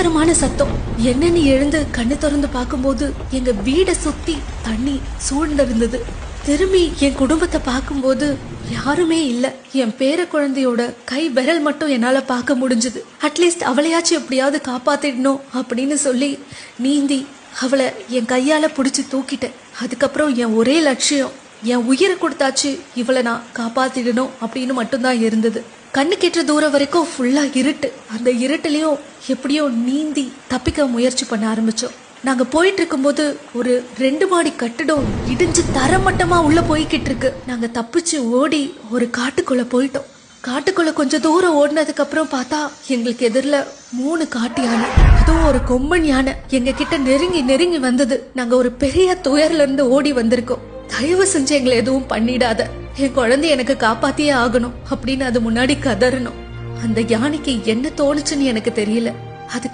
பயங்கரமான சத்தம். என்னன்னு எழுந்து கண்ணு திறந்து பார்க்கும்போது எங்க வீட சுத்தி தண்ணி சூழ்ந்திருந்தது. திரும்பி என் குடும்பத்தை பார்க்கும்போது யாருமே இல்ல. என் பேர குழந்தையோட கை விரல் மட்டும் என்னால பார்க்க முடிஞ்சது. அட்லீஸ்ட் அவளையாச்சும் எப்படியாவது காப்பாத்திடணும் அப்படின்னு சொல்லி நீந்தி அவளை என் கையால பிடிச்சு தூக்கிட்டேன். அதுக்கப்புறம் என் ஒரே லட்சியம், என் உயிரை கொடுத்தாச்சு இவளை நான் காப்பாத்திடணும் அப்படின்னு மட்டும்தான் இருந்தது. கண்ணு கெட்டுற தூரம் வரைக்கும் ஃபுல்லா இருட்டு. அந்த இருட்டுலயும் எப்படியோ நீந்தி தப்பிக்க முயற்சி பண்ண ஆரம்பிச்சோம். நாங்க போயிட்டு இருக்கும்போது ஒரு 2 மாடி கட்டிடம் இடிஞ்சு தரமட்டமா உள்ள போய்கிட்டு இருக்கு. நாங்க தப்பிச்சு ஓடி ஒரு காட்டுக்குள்ள போயிட்டோம். காட்டுக்குள்ள கொஞ்சம் தூரம் ஓடினதுக்கு அப்புறம் பார்த்தா எங்களுக்கு எதிரில 3 காட்டு யானை, அதுவும் ஒரு கொம்பன் யானை எங்க கிட்ட நெருங்கி நெருங்கி வந்தது. நாங்க ஒரு பெரிய துயர்ல இருந்து ஓடி வந்திருக்கோம். தயவு செஞ்சு எங்களை எதுவும் பண்ணிடாத, என் குழந்தை எனக்கு காப்பாத்தியே ஆகணும் அப்படின்னு அது முன்னாடி கதறணும். அந்த யானைக்கு என்ன தோணுச்சுன்னு எனக்கு தெரியல. அது